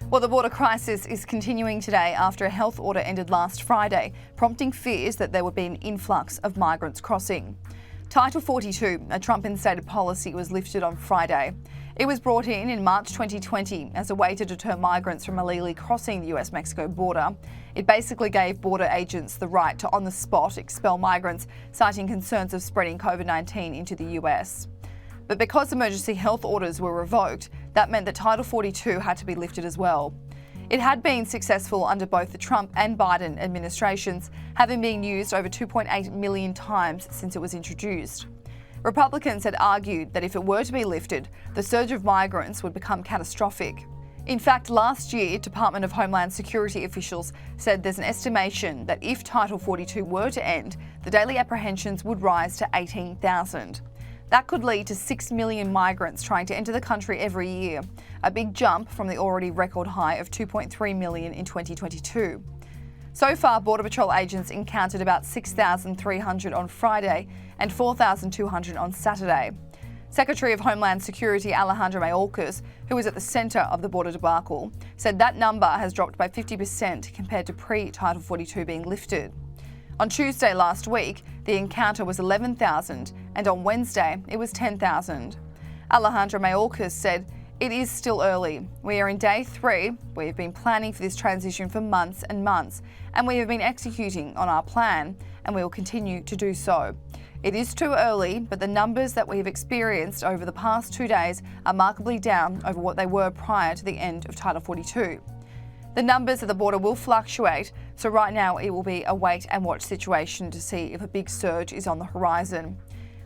Well, the border crisis is continuing today after a health order ended last Friday, prompting fears that there would be an influx of migrants crossing. Title 42, a Trump-instated policy, was lifted on Friday. It was brought in March 2020 as a way to deter migrants from illegally crossing the US-Mexico border. It basically gave border agents the right to, on the spot, expel migrants, citing concerns of spreading COVID-19 into the US. But because emergency health orders were revoked, that meant that Title 42 had to be lifted as well. It had been successful under both the Trump and Biden administrations, having been used over 2.8 million times since it was introduced. Republicans had argued that if it were to be lifted, the surge of migrants would become catastrophic. In fact, last year, Department of Homeland Security officials said there's an estimation that if Title 42 were to end, the daily apprehensions would rise to 18,000. That could lead to 6 million migrants trying to enter the country every year, a big jump from the already record high of 2.3 million in 2022. So far, Border Patrol agents encountered about 6,300 on Friday and 4,200 on Saturday. Secretary of Homeland Security Alejandro Mayorkas, who was at the centre of the border debacle, said that number has dropped by 50% compared to pre-Title 42 being lifted. On Tuesday last week, the encounter was 11,000, and on Wednesday, it was 10,000. Alejandro Mayorkas said, "It is still early. We are in day 3. We have been planning for this transition for months and months, and we have been executing on our plan, and we will continue to do so. It is too early, but the numbers that we have experienced over the past 2 days are markedly down over what they were prior to the end of Title 42. The numbers at the border will fluctuate, so right now it will be a wait and watch situation to see if a big surge is on the horizon."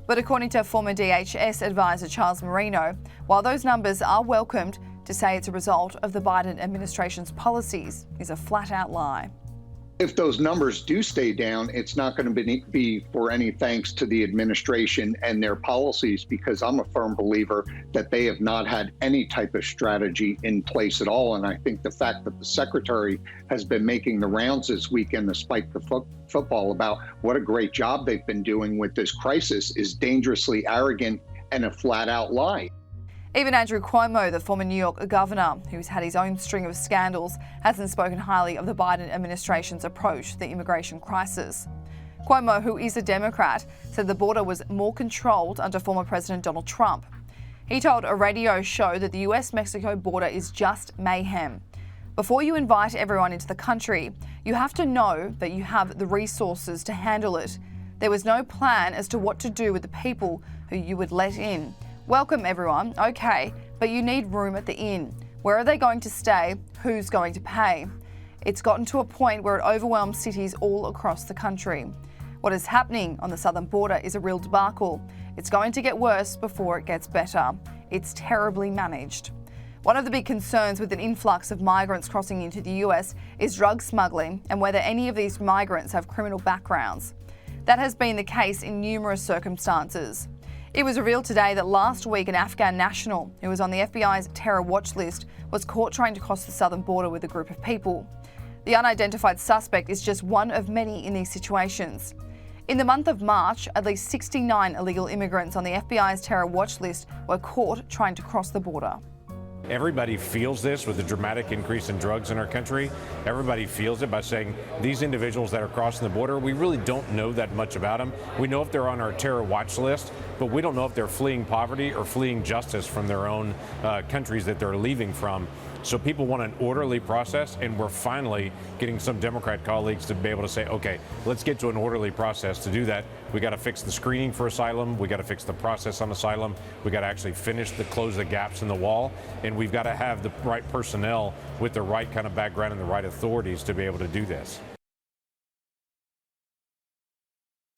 But according to former DHS advisor Charles Marino, while those numbers are welcomed, to say it's a result of the Biden administration's policies is a flat-out lie. If those numbers do stay down, it's not going to be for any thanks to the administration and their policies, because I'm a firm believer that they have not had any type of strategy in place at all. And I think the fact that the secretary has been making the rounds this weekend to spike the football about what a great job they've been doing with this crisis is dangerously arrogant and a flat-out lie. Even Andrew Cuomo, the former New York governor, who's had his own string of scandals, hasn't spoken highly of the Biden administration's approach to the immigration crisis. Cuomo, who is a Democrat, said the border was more controlled under former President Donald Trump. He told a radio show that the US-Mexico border is just mayhem. Before you invite everyone into the country, you have to know that you have the resources to handle it. There was no plan as to what to do with the people who you would let in. Welcome everyone, okay, but you need room at the inn. Where are they going to stay? Who's going to pay? It's gotten to a point where it overwhelms cities all across the country. What is happening on the southern border is a real debacle. It's going to get worse before it gets better. It's terribly managed. One of the big concerns with an influx of migrants crossing into the US is drug smuggling and whether any of these migrants have criminal backgrounds. That has been the case in numerous circumstances. It was revealed today that last week an Afghan national who was on the FBI's terror watch list was caught trying to cross the southern border with a group of people. The unidentified suspect is just one of many in these situations. In the month of March, at least 69 illegal immigrants on the FBI's terror watch list were caught trying to cross the border. Everybody feels this with the dramatic increase in drugs in our country. Everybody feels it by saying these individuals that are crossing the border, we really don't know that much about them. We know if they're on our terror watch list, but we don't know if they're fleeing poverty or fleeing justice from their own countries that they're leaving from. So people want an orderly process, and we're finally getting some Democrat colleagues to be able to say, okay, let's get to an orderly process. To do that, we got to fix the screening for asylum. We got to fix the process on asylum. We got to actually close the gaps in the wall, and we've got to have the right personnel with the right kind of background and the right authorities to be able to do this.